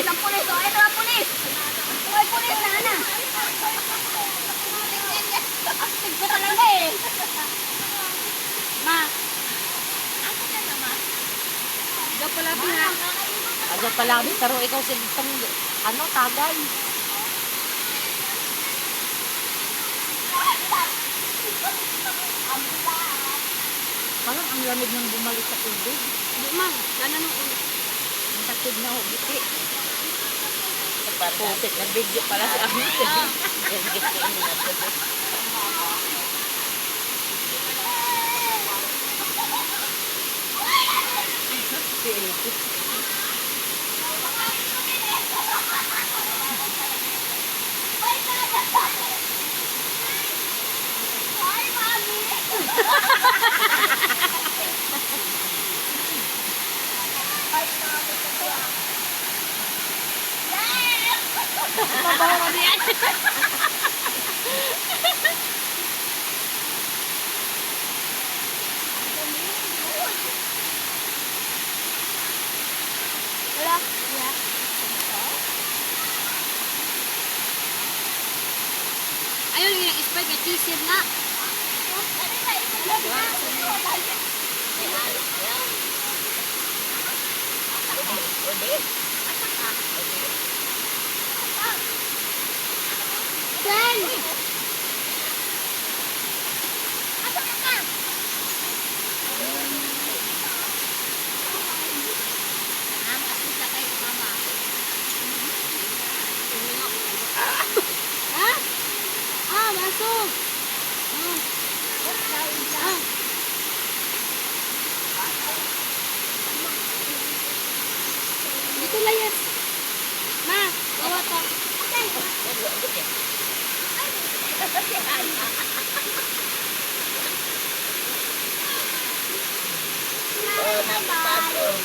ang pulis. O, ito ang pulis. May pulis na, ana. Active ka talaga eh. Ma. Ako na naman. Ikaw pala na. Agad pala kami, pero ikaw sa itong, ano, tagay. Parang ang lamig ng bumalik sa tubig. Hindi, ma'am. Lalo nung ulo. Ang takid na hugiti. Putik, nag-video pala si Amit. Nag-video ko yung nabado. Mabawa niya. Wala. Wala. Ayun yung Sprite na cheese na. Sen! Asa ka ka? Ha? Ah, masuk. Ah. Dito lang yan. Ma, bawa to. Oh, napapasok.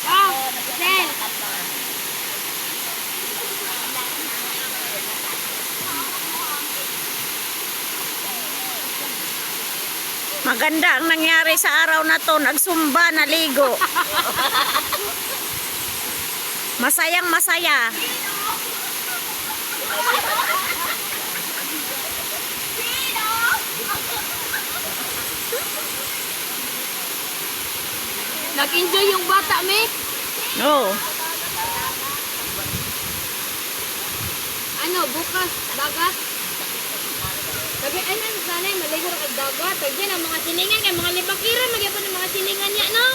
Oh, Sen. Maganda ang nangyari sa araw na to. Nagsumba, naligo. Masayang masaya. Nag-enjoy yung bata, me. Oh. Ano, bukas, dagat. Sabi, ay na, sanay, maligo na kag dagat. Pwede na, mga silingan, kay mga libakira, magyapon ng mga silingan niya, no?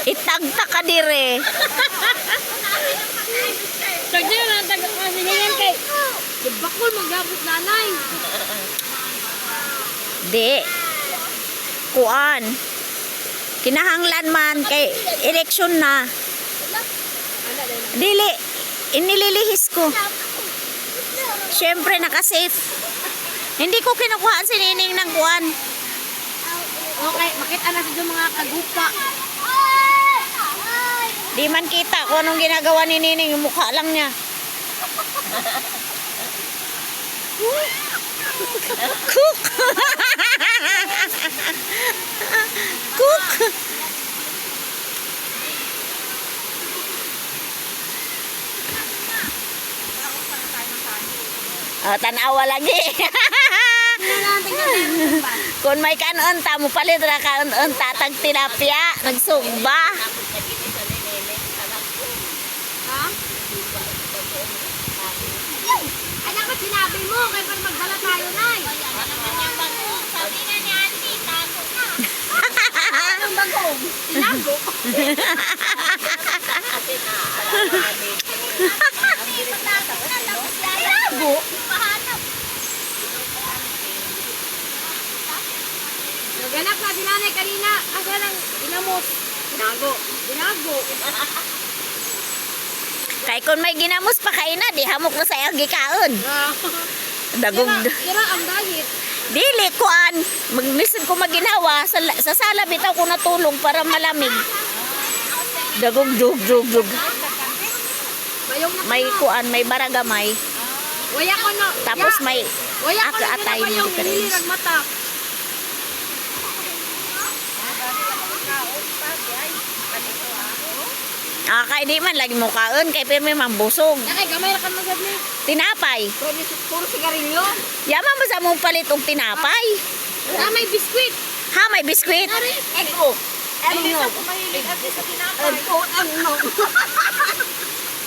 Itagta ka dire. Pwede na lang tagat mga silingan kay libakol, magyapon nanay. Di. Kuan. Kinahanglan man kay eleksyon na. Dili. Inililihis ko. Siyempre naka-safe. Hindi ko kinukuhaan si Nining ng kuan. Okay, makita na sa mga kagupa. Di man kita kung anong ginagawa ni Nining. Yung mukha lang niya. Cook. Cook. Oh, tanawa lagi. Kung may kanon ta mo palit ra kanon tatag tilapia, nagsugba. Ha? Anak ko sinabi mo, kaya pa magdala tayo, Nay. Sabi nga ni Auntie, tago na. Anong bagong? Tinago? Tinago? Pahanap. Naganap na si Nanay kanina. Asa lang, dinamos. Tinago. Tinago. Kay kung may ginamos pa kayo na, di hamok na sa iyang gikaon. Dagog. Kira ang diet. Dili kuan. Magmisin ko maginawa sa sala bitaw ko natulong para malamig. Dagog jug. Bayong na May kuan, may baragamay. Waya ko no. Tapos may Waya ko na atay bayong mo difference. nilirag mata. Kay di man lagi mo kaon kay pirmi mambusog. Nakay gamay ra kan magad ni. Tinapay. Puro sigarilyo. Yaman ba sa mong palit og tinapay? Na may biskwit. Ha, may biskwit. Ego. Ano? Mahilig ate sa tinapay. Ano?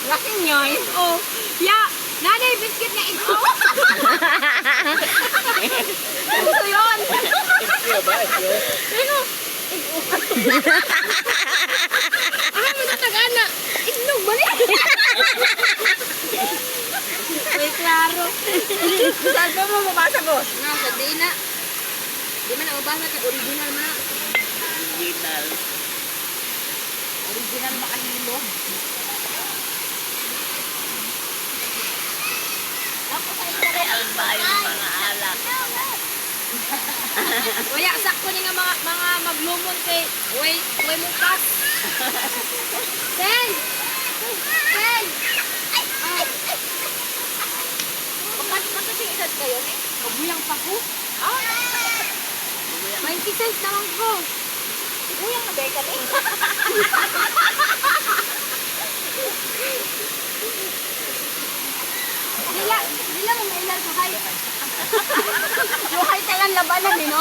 Laki nyoy. Oh. Ya, nanay biskwit nga ito. Ano yun? Ano? Ah, matagana. Inog balik. Ay, klaro. Saan ba mo mabasa, boss? No, sa di na. Di man na mabasa ka. Original man. Original makahilog. Waya, sakto ni nga mga maglumon kay way mong kas. Sen! Sen! Magkasing edad kayo eh? Maguyang pa ko. Ah! 26 naman ko. Uyang na beka eh. Dila mo mailan sa hay. Yung hay talang labanan, no?